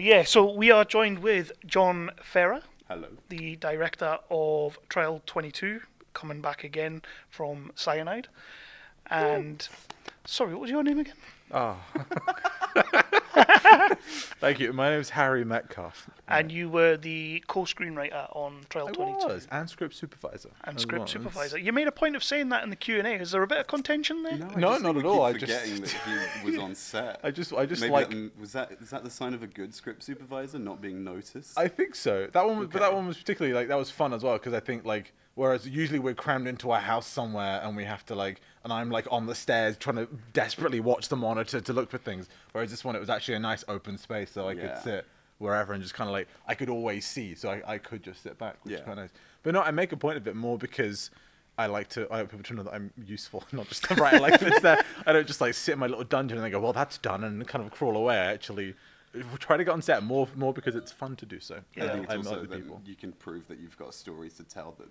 Yeah, so we are joined with John Ferrer, Hello. the director of Trial 22, coming back again from Cyanide. And, sorry, what was your name again? Oh. Thank you. My name is Harry Metcalfe. And you were the co-screenwriter on Trial I 22. was, and script supervisor. And as script well. supervisor. You made a point of saying that in the Q&A. Is there a bit of contention there? No, not at all. I just forgetting that he was on set. I just Maybe like. is that the sign of a good script supervisor, not being noticed? I think so. That one, Okay. but that one was particularly like that was fun as well because I think like whereas usually we're crammed into our house somewhere and we have to like, and I'm like on the stairs trying to desperately watch the monitor to look for things. Whereas this one, it was actually a nice open space, so I could sit wherever and just kind of like I could always see, so I could just sit back, which is kind of nice. But no, I make a point of it more because I like people to know that I'm useful, not just right. Like if it's there, I don't just like sit in my little dungeon and they go, well, that's done, and kind of crawl away. I actually try to get on set more because it's fun to do so. I think it's also other that people. you can prove that you've got stories to tell, that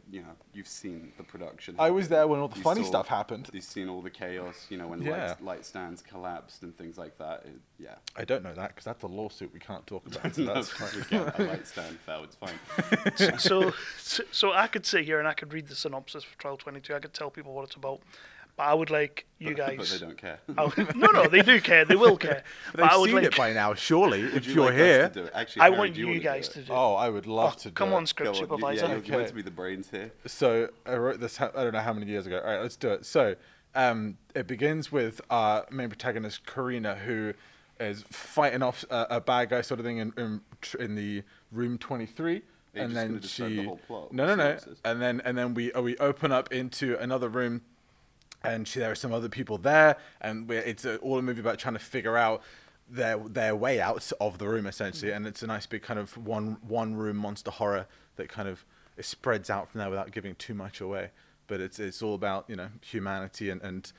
you've seen the production. I was there when all the You funny saw- stuff happened. You've seen all the chaos, when Yeah. light stands collapsed and things like that. I don't know that because that's a lawsuit we can't talk about. So No, that's fine. forget a light stand fell. It's fine. So I could sit here and I could read the synopsis for Trial 22. I could tell people what it's about. But I would like you guys... But they don't care. No, they do care. They will care. But I they've would seen like... it by now, surely. If you you're like us here, to do it? Actually, I Harry, want do you wanna guys do to it? do it. oh, I would love to. Come do on, it. script Go on, supervisor. you're Okay. meant to be the brains here. So I wrote this. I don't know how many years ago. All right, let's do it. So it begins with our main protagonist Karina, who is fighting off a bad guy sort of thing in the room 23. You're And just then gonna describe the whole plot, no, synopsis. and then we open up into another room, and there are some other people there, and it's all a movie about trying to figure out their way out of the room essentially, and it's a nice big kind of one room monster horror that kind of it spreads out from there without giving too much away. But it's all about humanity and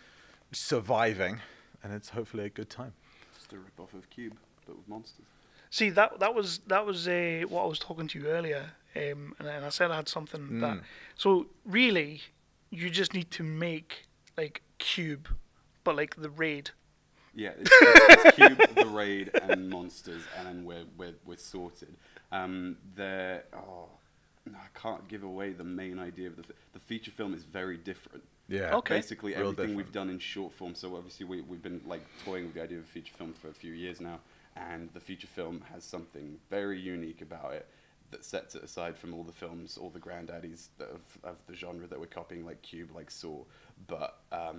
surviving, and it's hopefully a good time. Just a rip-off of Cube, but with monsters. See, that was what I was talking to you earlier, and I said I had something that... So, really, you just need to make, like, Cube, but, like, the Raid. Yeah, it's Cube, the Raid, and monsters, and then we're sorted. I can't give away the main idea of the feature film is very different. Yeah. Okay. Basically Real everything we've different. done in short form. So obviously we've been like toying with the idea of a feature film for a few years now, and the feature film has something very unique about it that sets it aside from all the films, all the granddaddies of the genre that we're copying, like Cube, like Saw. But I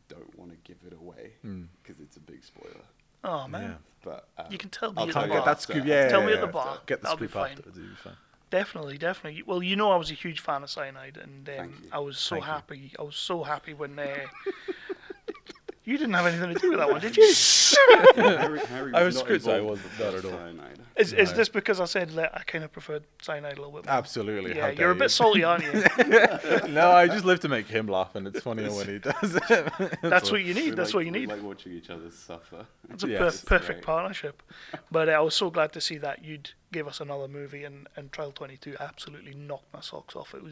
don't want to give it away because it's a big spoiler. Oh, man. Yeah. But You can tell me I'll at try the and bar. get that scoop. Yeah. Tell me at yeah, the bar. Get the That'll be scoop fine. afterwards. It'll be fine. Definitely. Well, I was a huge fan of Cyanide, and Thank you. I was so Thank you. happy. I was so happy when you didn't have anything to do with that one, did you? Harry I was not scripts, I involved wasn't, with not at all. Cyanide. Is this because I said that I kind of preferred Cyanide a little bit more? Absolutely. Yeah, how you're a dare bit you. salty, aren't you? No, I just live to make him laugh, and it's funnier when he does it. That's all. what you need. That's what you We need. like watching each other suffer. It's a Yes. perfect Great. partnership. But I was so glad to see that you'd give us another movie, and Trial 22 absolutely knocked my socks off. It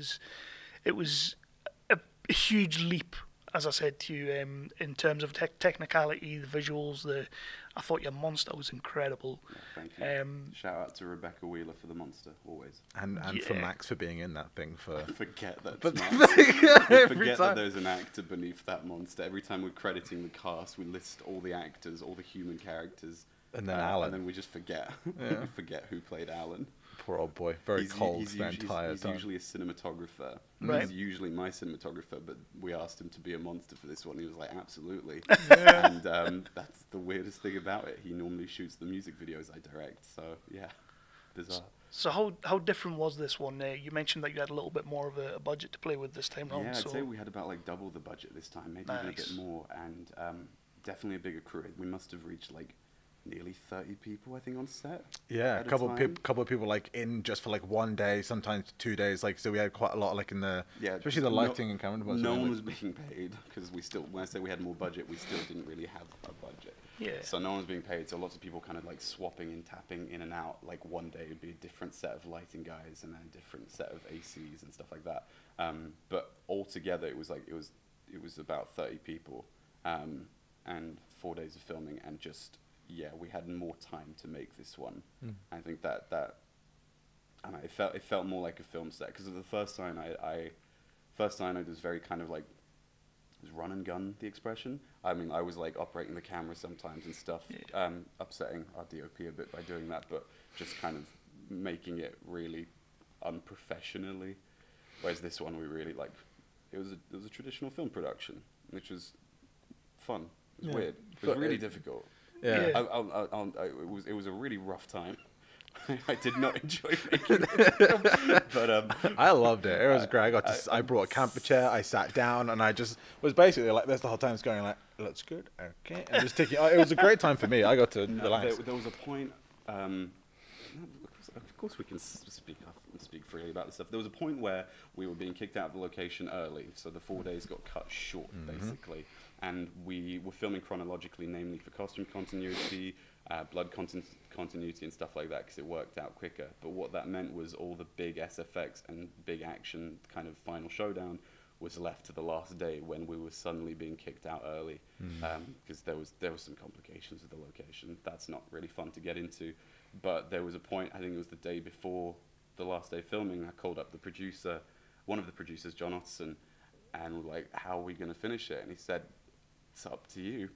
was a huge leap, as I said to you, in terms of technicality, the visuals. I thought your monster was incredible. Thank you. Shout out to Rebecca Wheeler for the monster, always. And for Yeah. Max for being in that thing for. Forget that. But Forget every that time. there's an actor beneath that monster. Every time we're crediting the cast, we list all the actors, all the human characters. And then Alan. And then we just forget. Yeah. We forget who played Alan. Poor old boy. Very cold he's the usually, entire he's time. usually a cinematographer. Right. He's usually my cinematographer, but we asked him to be a monster for this one. He was like, absolutely. And that's the weirdest thing about it. He normally shoots the music videos I direct. So, yeah, bizarre. So how different was this one? You mentioned that you had a little bit more of a budget to play with this time round. Yeah, I'd so say we had about like double the budget this time, maybe even a Nice. bit more, and definitely a bigger crew. We must have reached like nearly 30 people, I think, on set. Yeah, at a couple time. couple of people like in just for like 1 day, sometimes 2 days. Like so, we had quite a lot like in the especially the lighting and camera. No one was being paid because we still. When I say we had more budget, we still didn't really have a budget. Yeah. So no one was being paid. So lots of people kind of like swapping and tapping in and out. Like one day it'd be a different set of lighting guys and then a different set of ACs and stuff like that. But altogether, it was about 30 people and 4 days of filming and just yeah, we had more time to make this one. I think that and it felt more like a film set, because the first cyanide was very kind of like, it was run and gun, the expression. I mean, I was like operating the camera sometimes and stuff, upsetting our DOP a bit by doing that, but just kind of making it really unprofessionally. Whereas this one, we really like, it was a traditional film production, which was fun. It was weird. It was really difficult. Yeah. It was a really rough time. I did not enjoy making it, but I loved it. It was great. I brought a camper chair. I sat down, and I just was basically like this the whole time. It's going like, looks good, okay, and just taking. It was a great time for me. I got to relax. There was a point. Of course, we can speak freely about this stuff. There was a point where we were being kicked out of the location early, so the 4 days got cut short, basically. And we were filming chronologically, namely for costume continuity, blood continuity and stuff like that, because it worked out quicker. But what that meant was all the big SFX and big action kind of final showdown was left to the last day, when we were suddenly being kicked out early, because there was some complications with the location. That's not really fun to get into. But there was a point, I think it was the day before the last day filming, I called up the producer, one of the producers, John Otteson, and was like, how are we going to finish it? And he said, it's up to you.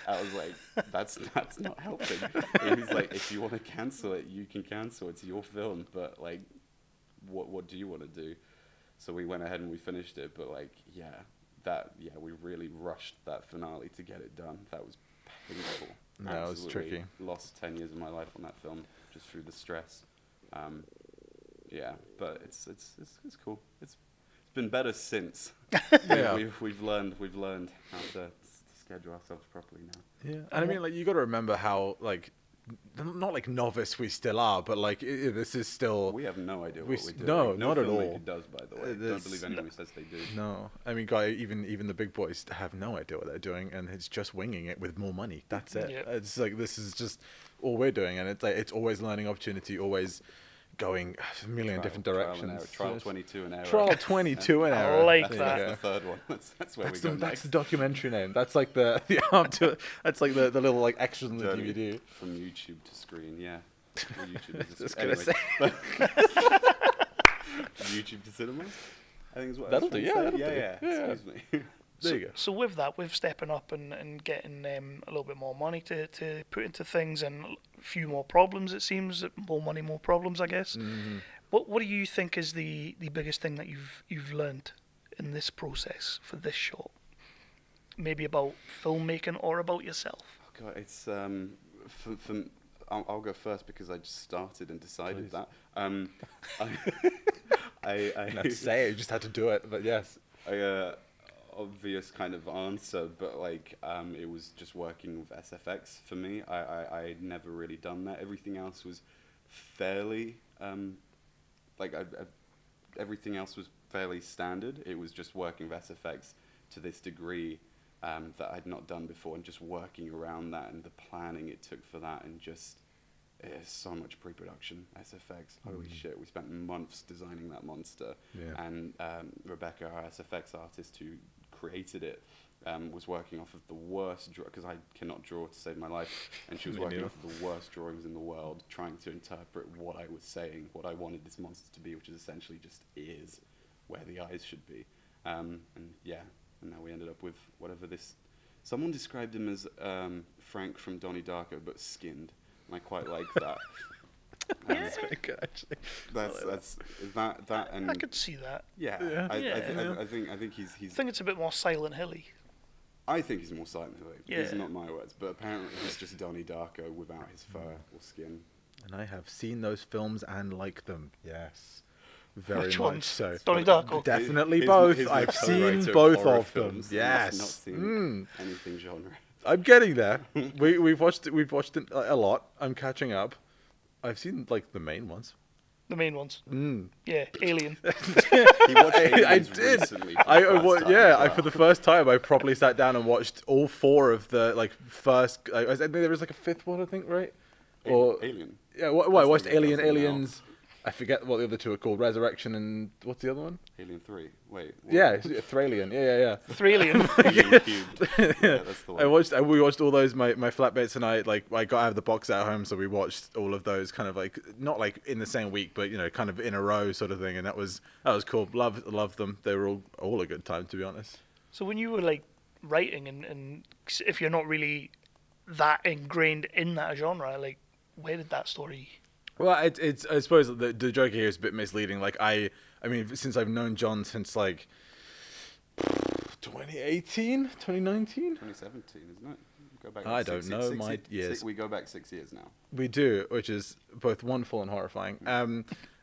I was like, that's not helping. And he's like, if you want to cancel it, you can cancel. It's your film, but like, what do you want to do? So we went ahead and we finished it. But like, we really rushed that finale to get it done. That was painful. That was tricky. Lost 10 years of my life on that film just through the stress. But it's cool. It's been better since. Yeah. We've learned how to schedule ourselves properly now. Yeah, and I mean, like, you got to remember how, like, not like novice we still are, but like this is still. We have no idea what we're doing. No, no not at all. It does, by the way. Don't believe anyone who says they do. No, I mean, even the big boys have no idea what they're doing, and it's just winging it with more money. That's it. Yep. It's like, this is just all we're doing, and it's like, it's always learning opportunity, always going a million different directions. Trial 22 and error. Trial 22 and I error. like that. That's the third one. That's where we go That's next. the documentary name. That's like that's like the little like extras in the Journey DVD. from YouTube to screen, yeah. Or YouTube is Just gonna say. YouTube to cinemas, I think is what That'll I was do, trying to yeah, say. that'll Yeah. do. Excuse me. There you go. So with that, with stepping up and getting a little bit more money to put into things, and a few more problems, it seems, more money, more problems, I guess. Mm-hmm. What do you think is the biggest thing that you've learned in this process for this short? Maybe about filmmaking or about yourself? Oh God, it's I'll go first because I just started and decided Please. that. I Not to say it, you just had to do it, but yes. Obvious kind of answer, but like it was just working with SFX for me. I'd never really done that. Everything else was fairly everything else was fairly standard. It was just working with SFX to this degree that I'd not done before, and just working around that and the planning it took for that, and just so much pre-production SFX. Holy shit, we spent months designing that monster. Yeah. And Rebecca, our SFX artist who created it, was working off of the worst because I cannot draw to save my life, and she was working off of the worst drawings in the world, trying to interpret what I was saying, what I wanted this monster to be, which is essentially just ears where the eyes should be. And now we ended up with whatever this. Someone described him as Frank from Donnie Darko, but skinned. And I quite like that. That's very good, actually. That's that and I could see that. yeah. Yeah. I think he's. I think it's a bit more Silent Hilly. I think he's more Silent Hill. Yeah. These are not my words, but apparently he's just Donnie Darko without his fur or skin. And I have seen those films and like them. Yes. Very Which much ones? so. Donnie Darko? Definitely His- both. his I've co-writer seen of both horror of them. films, and Yes. he's not seen anything genre. I'm getting there. We've watched it a lot. I'm catching up. I've seen like the main ones. The main ones. Yeah, Alien. He watched I Aliens did. recently for the first time as well. For the first time, I probably sat down and watched all four of the like first. I think there was like a fifth one, I think, right? Or Alien. yeah, I watched That's like Alien, something Aliens. I forget what the other two are called. Resurrection and what's the other one? Alien 3. Wait. What? Yeah, Thralian. Yeah. Thralian. Alien Cubed. Yeah, that's the one. We watched all those. My flatmates and I I got out of the box at home, so we watched all of those kind of like not like in the same week, but kind of in a row sort of thing, and that was cool. Loved them. They were all a good time, to be honest. So when you were like writing and if you're not really that ingrained in that genre, like where did that story? Well, it's I suppose the joke here is a bit misleading. Like I mean, since I've known John since like 2018, 2019, 2017, isn't it? Go back I don't know my years. We go back 6 years now. We do, which is both wonderful and horrifying.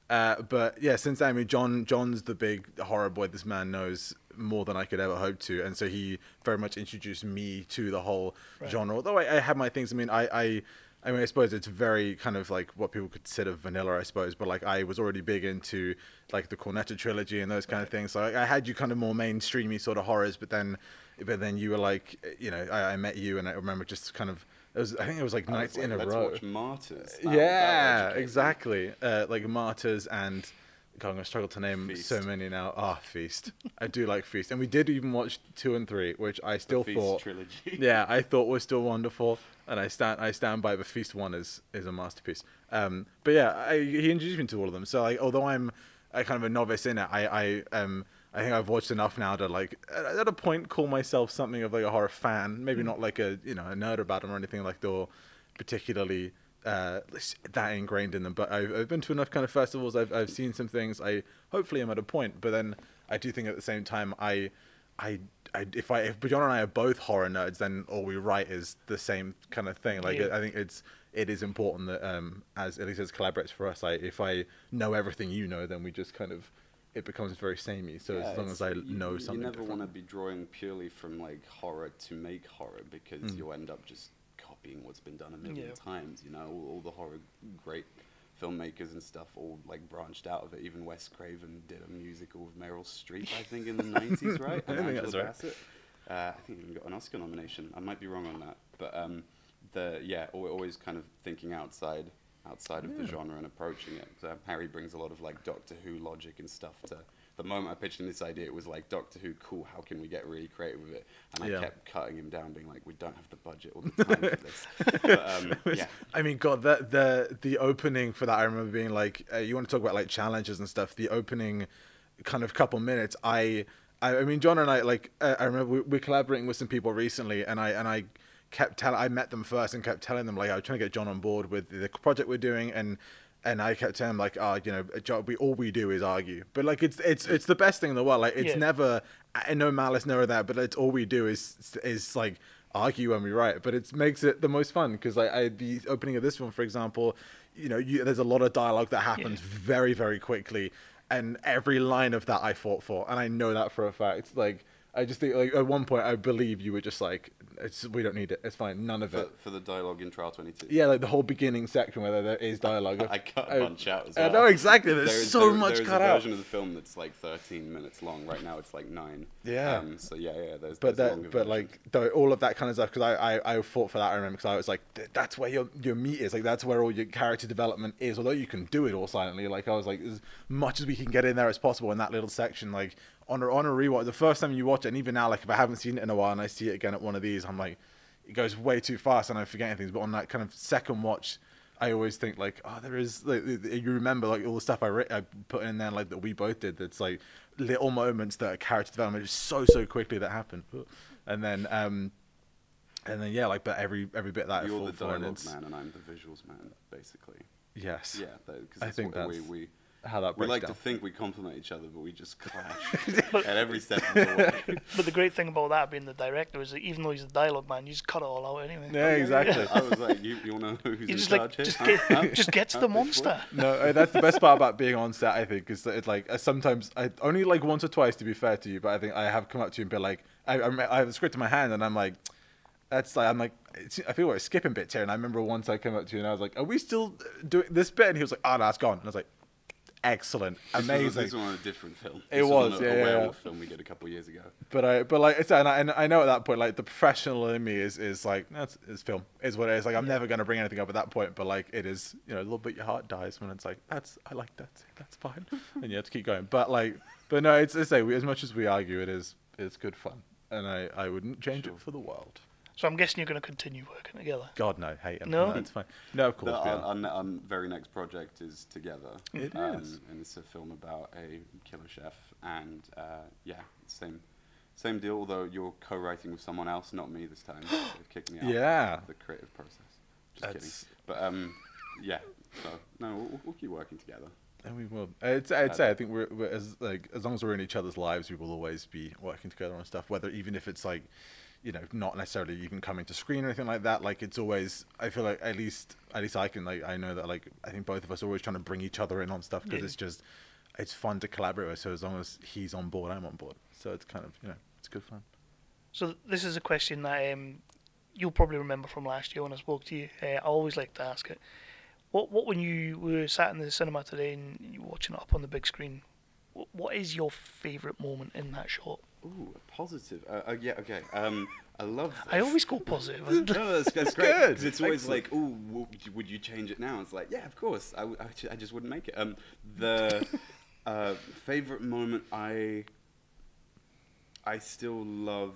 But yeah, since then, I mean, John's the big horror boy. This man knows more than I could ever hope to, and so he very much introduced me to the whole genre. Although I had my things. I mean, I mean, I suppose it's very kind of like what people consider vanilla, I suppose. But like, I was already big into like the Cornetto trilogy and those kind of things. So I had you kind of more mainstreamy sort of horrors, but then you were like, I met you, and I remember just kind of. I think it was like nights in a row. Let's watch Martyrs. Yeah, exactly. Like Martyrs and God, I'm gonna struggle to name Feast. so many now. Feast. I do like Feast, and we did even watch 2 and 3, which I still thought. Trilogy. Yeah, I thought was still wonderful, and I stand by. But Feast 1 is a masterpiece. But yeah, he introduced me to all of them. So like, although I'm kind of a novice in it, I think I've watched enough now to like at a point call myself something of like a horror fan. Maybe not like a nerd about them or anything like that, or particularly that ingrained in them. But I've been to enough kind of festivals. I've seen some things. Hopefully I'm at a point. But then I do think at the same time if John and I are both horror nerds, then all we write is the same kind of thing. Like I think it is important that as at least as collaborates for us, if I know everything then we just kind of. It becomes very samey. So as long as I know something, you never different. want to be drawing purely from like horror to make horror because you'll end up just copying what's been done a million times. All the horror great filmmakers and stuff all like branched out of it. Even Wes Craven did a musical with Meryl Streep, I think, in the 90s, right? I think that's right. Bassett. I think he even got an Oscar nomination. I might be wrong on that, but we're always kind of thinking outside of the genre and approaching it. So Harry brings a lot of like Doctor Who logic and stuff to the moment I pitched him this idea. It was like, Doctor Who, cool, how can we get really creative with it? And I kept cutting him down, being like, we don't have the budget or the time for this. But, I mean, God, the opening for that, I remember being like, you want to talk about like challenges and stuff. The opening kind of couple minutes, I mean, John and I I remember we're collaborating with some people recently, and I met them first and kept telling them like I was trying to get John on board with the project we're doing, and I kept telling him like, John, all we do is argue, but like it's the best thing in the world. Like it's never no malice, no that, but it's all we do is like argue when we write. But it makes it the most fun because the opening of this one, for example, there's a lot of dialogue that happens very very quickly, and every line of that I fought for, and I know that for a fact. Like. I just think, like, at one point, I believe you were just like, we don't need it. It's fine. None of it. For the dialogue in Trial 22. Yeah, like the whole beginning section where there is dialogue. I cut a bunch out as well. No, exactly. There's so much cut out. There's a version of the film that's like 13 minutes long. Right now, it's like 9. Yeah. But like all of that kind of stuff, because I fought for that. I remember because I was like, that's where your meat is. Like that's where all your character development is. Although you can do it all silently. Like I was like, as much as we can get in there as possible in that little section. Like on a rewatch, the first time you watch it, and even now, like if I haven't seen it in a while and I see it again at one of these, I'm like, it goes way too fast and I'm forgetting things. But on that kind of second watch, I always think like, there is like, you remember like all the stuff I put in there, like that we both did. That's like little moments that are character development just so quickly that happen. And then yeah, like but every bit of that. You're the dialogue man and I'm the visuals man, basically. Yes. Yeah, because I think that's how that breaks we like down. to think we complement each other, but we just clash at every step of the way. But the great thing about that being the director is that even though he's the dialogue man, you just cut it all out anyway. Yeah, exactly. I was like, you want to know who's in charge here? Just get to the monster. No, that's the best part about being on set, I think, is that it's like sometimes I only like once or twice to be fair to you, but I think I have come up to you and been like, I have the script in my hand and I'm like, I feel like skipping bits here. And I remember once I came up to you and I was like, are we still doing this bit? And he was like, no, it's gone. And I was like, excellent, amazing. This was on a different film. It was, on a werewolf film we did a couple of years ago. But like I said, and I know at that point, like the professional in me is like, it's film, is what it is. Like I'm never gonna bring anything up at that point, but like it is, a little bit your heart dies when it's like I like that, that's fine, and you have to keep going. But no, it's as much as we argue, it's good fun, and I wouldn't change it for the world. So I'm guessing you're going to continue working together. God no, hate him. No, it's fine. No, of course. Our very next project is Together. It is, and it's a film about a killer chef, and same deal. Although you're co-writing with someone else, not me this time. They've kicked me out of the creative process. Just kidding. But yeah. So no, we'll keep working together. And we will. I'd say I think we're as long as we're in each other's lives, we will always be working together on stuff. Whether even if it's like, not necessarily even coming to screen or anything like that. Like it's always, I feel like at least I can I know that I think both of us are always trying to bring each other in on stuff because it's fun to collaborate with. So as long as he's on board, I'm on board. So it's kind of it's good fun. So this is a question that you'll probably remember from last year when I spoke to you. I always like to ask it. What when you were sat in the cinema today and you were watching it up on the big screen, what is your favourite moment in that shot? Ooh, a positive. Yeah, okay. I love this. I always go positive. No, that's great. Because it's always like, ooh, would you change it now? It's like, yeah, of course. I just wouldn't make it. The favourite moment, I still love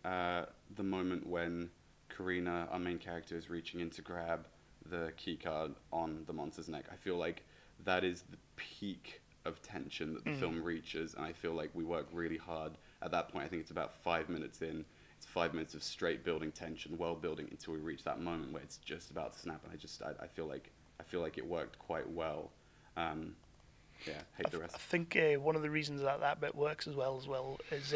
the moment when Karina, our main character, is reaching in to grab the key card on the monster's neck. I feel like that is the peak of tension that the film reaches, and I feel like we work really hard at that point. I think it's about 5 minutes in. It's 5 minutes of straight building tension, world building, until we reach that moment where it's just about to snap. And I feel like it worked quite well. Hate the rest. I think one of the reasons that bit works as well as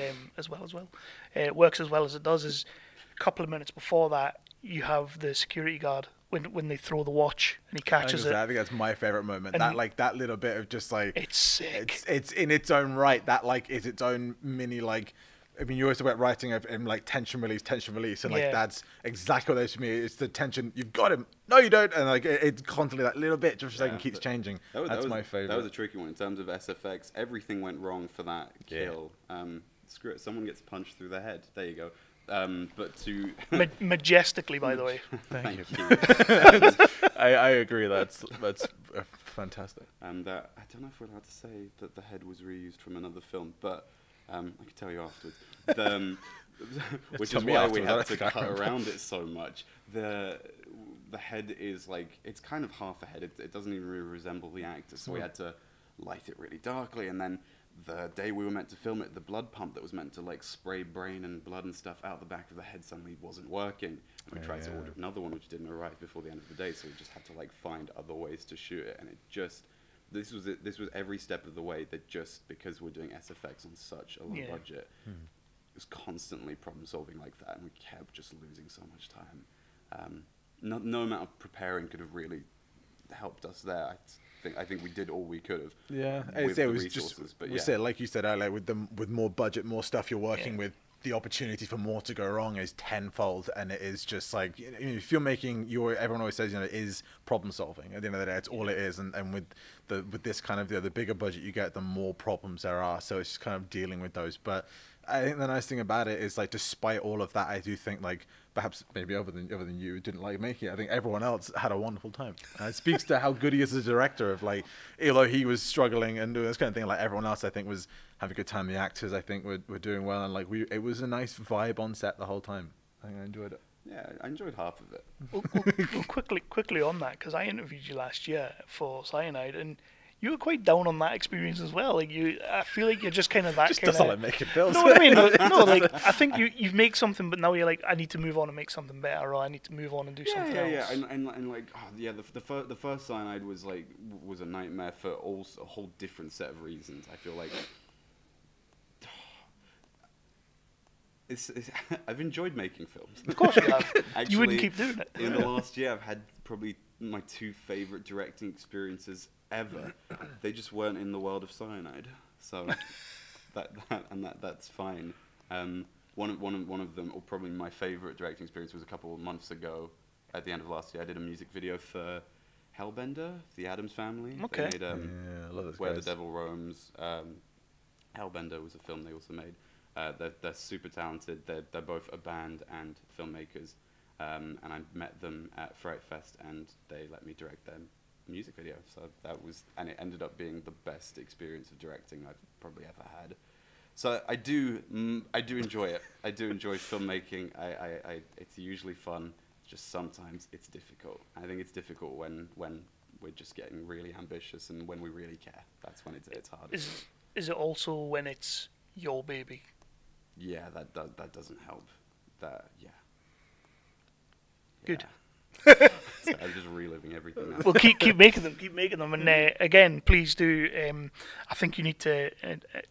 it works as well as it does is a couple of minutes before that you have the security guard when they throw the watch and he catches it. I think that's my favorite moment. And that little bit of just like it's sick. It's in its own right. That is its own mini I mean, you always talk about writing in tension release, and that's exactly what that is for me. It's the tension. You've got him. No, you don't. And it's constantly that little bit just for a second keeps changing. That's my favorite. That was a tricky one in terms of SFX. Everything went wrong for that kill. Screw it. Someone gets punched through the head. There you go. But to majestically, by the way. Thank you. I agree. That's fantastic. And I don't know if we're allowed to say that the head was reused from another film, but I can tell you afterwards. Which is why we had to cut around it so much. The head is it's kind of half a head. It doesn't even really resemble the actor, so we had to light it really darkly, and then the day we were meant to film it, the blood pump that was meant to spray brain and blood and stuff out the back of the head suddenly wasn't working. And we tried to order another one, which didn't arrive before the end of the day. So we just had to find other ways to shoot it. And this was every step of the way. That just because we're doing SFX on such a low budget, it was constantly problem solving like that, and we kept just losing so much time. No amount of preparing could have really helped us there. I think we did all we could have. Yeah, with it the was resources, just we said, like you said earlier, with more budget, more stuff you're working with, the opportunity for more to go wrong is tenfold, and it is just if you're making everyone always says it is problem solving. At the end of the day, it's all it is, and with this kind of the bigger budget you get, the more problems there are. So it's just kind of dealing with those. But I think the nice thing about it is despite all of that, I do think perhaps maybe other than you didn't like making it, I think everyone else had a wonderful time. It speaks to how good he is as a director of although he was struggling and doing this kind of thing, everyone else I think was having a good time. The actors I think were doing well, and it was a nice vibe on set the whole time. I think I enjoyed it. Yeah, I enjoyed half of it. Well, quickly on that, because I interviewed you last year for Cyanide, and you were quite down on that experience as well. I feel like you're just kind of that. Just doesn't like making films. No, what I mean, I think you make something, but now you're I need to move on and make something better, or I need to move on and do something else. The first Cyanide was a nightmare for a whole different set of reasons. I feel like I've enjoyed making films. Of course you have. Actually, you wouldn't keep doing it. In the last year, I've had probably my 2 favorite directing experiences ever. They just weren't in the world of Cyanide, so that's fine. One of them, or probably my favorite directing experience, was a couple of months ago. At the end of last year, I did a music video for Hellbender, the Addams Family. Okay. They made Yeah, I love those Where guys. the Devil Roams. Hellbender was a film they also made. They're super talented. They're both a band and filmmakers. And I met them at Fright Fest, and they let me direct their music video. So and it ended up being the best experience of directing I've probably ever had. So I do enjoy it. I do enjoy filmmaking. It's usually fun. Just sometimes it's difficult. I think it's difficult when we're just getting really ambitious, and when we really care. That's when it's hard. Is it also when it's your baby? Yeah, that doesn't help. Yeah. Good. So I'm just reliving everything now. Well, keep making them, and again, please do. I think you need to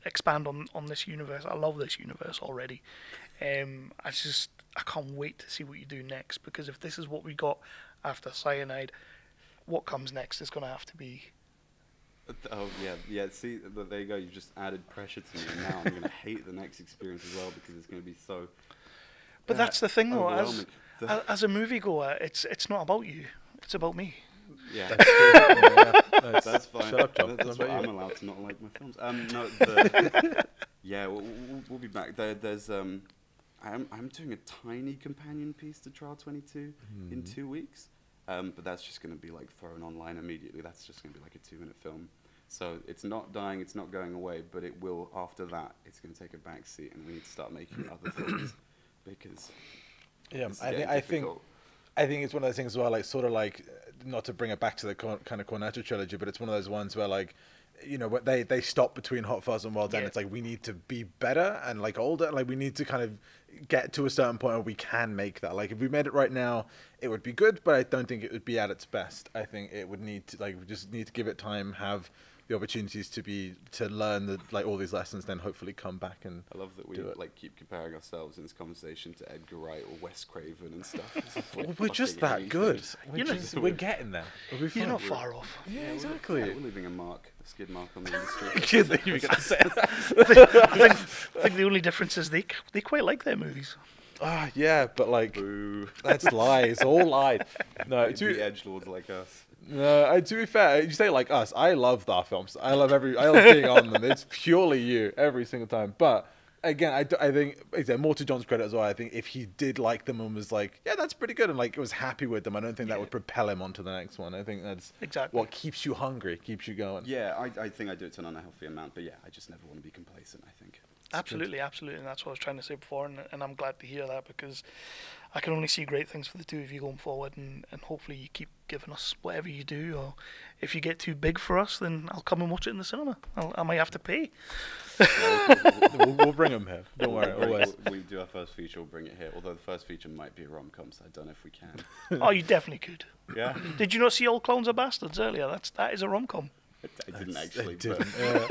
expand on this universe. I love this universe already. I can't wait to see what you do next, because if this is what we got after Cyanide, what comes next is going to have to be. Oh yeah. See, there you go. You just added pressure to me, and now I'm going to hate the next experience as well, because it's going to be so. But that's the thing, though. Overwhelming. As a moviegoer, it's not about you. It's about me. Yeah, That's fine. Shut up, John. That's What why about I'm you? allowed to not like my films. Yeah, we'll be back. There's I'm doing a tiny companion piece to Trial 22 in 2 weeks, but that's just going to be like thrown online immediately. That's just going to be like a 2-minute film. So it's not dying, it's not going away, but it will, after that, it's going to take a back seat, and we need to start making other films, because Yeah, it's I getting think difficult. it's one of those things where, like, sort of like, not to bring it back to the kind of Cornetto trilogy, but it's one of those ones where, like, you know, they stop between Hot Fuzz and World's End. Yeah. It's like, we need to be better and like older. Like, we need to kind of get to a certain point where we can make that. Like, if we made it right now, it would be good, but I don't think it would be at its best. I think it would need to, like, we just need to give it time, have the opportunities to learn all these lessons, then hopefully come back and I love that we do it. like keep comparing ourselves in this conversation to Edgar Wright or Wes Craven and stuff. It's like Well, we're just fucking that good. anything. We're getting there. We'll be You're fine. not far off. Yeah, Yeah, exactly. We're leaving a skid mark on the industry. You were gonna say that. I think the only difference is they quite like their movies. Ah, yeah, but like, Boo. that's lies, all lies. No, The edgelords like us. no. To be fair, you say like us. I love our films. I love being on them. It's purely you every single time. But again, I think more to John's credit as well. I think if he did like them and was like, yeah, that's pretty good, and like was happy with them, I don't think that would propel him onto the next one. I think that's Exactly. what keeps you hungry, keeps you going. Yeah, I think I do it to an unhealthy amount, but yeah, I just never want to be complacent, I think. Absolutely, and that's what I was trying to say before, and I'm glad to hear that, because I can only see great things for the two of you going forward, and hopefully you keep giving us whatever you do, or if you get too big for us, then I'll come and watch it in the cinema. I might have to pay. We'll bring him here. Don't worry. Always. We do our first feature, we'll bring it here, although the first feature might be a rom-com, so I don't know if we can. Oh, you definitely could. Yeah? Did you not see All Clowns Are Bastards earlier? That is a rom-com. I didn't actually, It didn't, but yeah.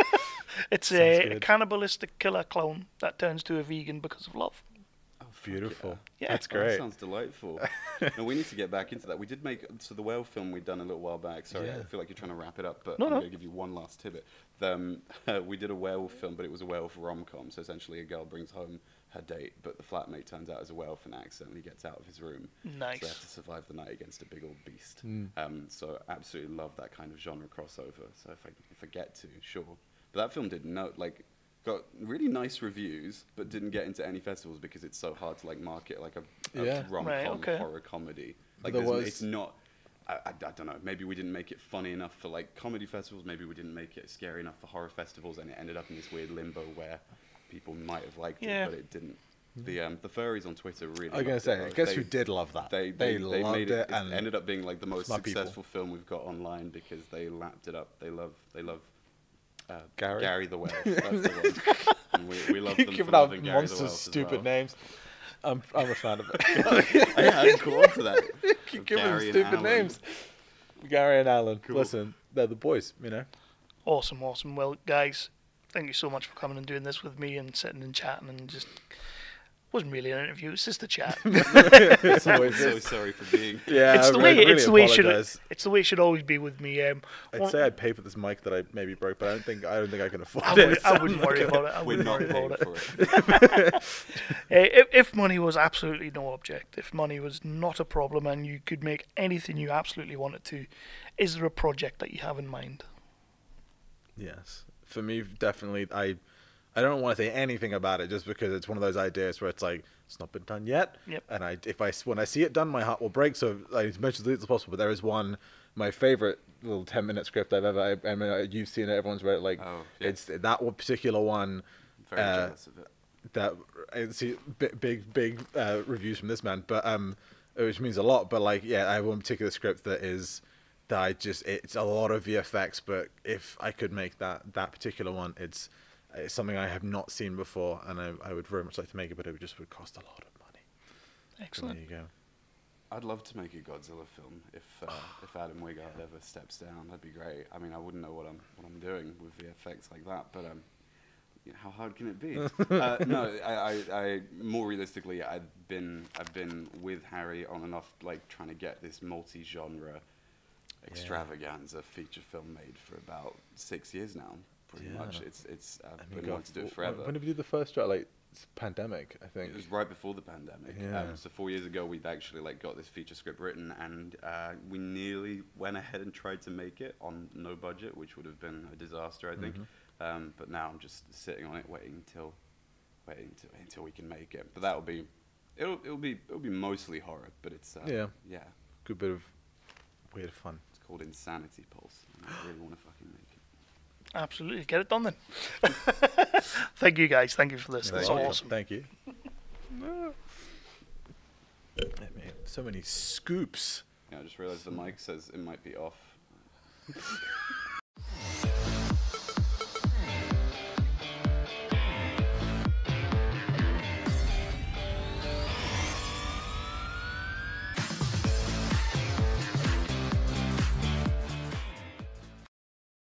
It's Sounds a good. cannibalistic killer clown that turns to a vegan because of love. Beautiful. Yeah. That's Oh, that great. sounds delightful. No, we need to get back into that. We did make the whale film we'd done a little while back. Sorry, Yeah. I feel like you're trying to wrap it up, but No, I'm no. going to give you one last tidbit. We did a werewolf film, but it was a werewolf rom-com. So essentially, a girl brings home her date, but the flatmate turns out as a werewolf and accidentally gets out of his room. Nice. So they have to survive the night against a big old beast. Mm. So absolutely love that kind of genre crossover. So if I get to, sure. But that film got really nice reviews, but didn't get into any festivals because it's so hard to like market like a Yeah. rom-com Right, okay. horror comedy. But Like there was- it's not. I don't know. Maybe we didn't make it funny enough for like comedy festivals. Maybe we didn't make it scary enough for horror festivals, and it ended up in this weird limbo where people might have liked Yeah. it, but it didn't. The furries on Twitter really. I was gonna loved say, it, I though. guess who did love that? They loved made it, It and ended up being like the most smart people. successful film we've got online because they lapped it up. They love. Gary? the Whale. That's the one. And we love them for Giving out loving Gary the monsters Whale as stupid well. names. I'm a fan of it. Yeah, I caught on to that. Keep Of giving them Gary and stupid Alan. names. Gary and Alan. Cool. Listen, they're the boys, you know. Awesome. Well, guys, thank you so much for coming and doing this with me and sitting and chatting and just. wasn't really an interview. It's just a chat. It's I'm always so is. sorry for being. Yeah, it's the I way. really It's the way it should. apologise. It's the way it should always be with me. I'd say I'd pay for this mic that I maybe broke, but I don't think I can afford I, it. I wouldn't worry about it. I We're wouldn't not worry paying about for it. it. If money was absolutely no object, if money was not a problem, and you could make anything you absolutely wanted to, is there a project that you have in mind? Yes, for me, definitely. I don't want to say anything about it just because it's one of those ideas where it's like it's not been done yet. Yep. And when I see it done, my heart will break. So I mentioned as little as possible, but there is one, my favorite little 10-minute script I've ever. I mean, you've seen it, everyone's read it. Like it's that one particular one. Very jealous of it. That I see big reviews from this man, but which means a lot. But like, yeah, I have one particular script it's a lot of VFX. But if I could make that particular one, it's something I have not seen before, and I would very much like to make it, but it would cost a lot of money. Excellent. So there you go. I'd love to make a Godzilla film if Adam Wingard ever steps down. That'd be great. I mean, I wouldn't know what I'm doing with VFX like that, but how hard can it be? No, I more realistically, I've been with Harry on and off, like trying to get this multi-genre extravaganza feature film made for about 6 years now. Pretty much, I've been wanting to do it forever. When did we do the first draft? Like pandemic, I think. It was right before the pandemic. Yeah. So 4 years ago, we'd actually got this feature script written, and we nearly went ahead and tried to make it on no budget, which would have been a disaster, I think. But now I'm just sitting on it, waiting until we can make it. But it'll be mostly horror, but it's good bit of weird fun. It's called Insanity Pulse, and I really want to fucking make it. Absolutely, get it done then. Thank you guys. Thank you for this. That's awesome. Thank you. So many scoops. Yeah, I just realised the mic says it might be off.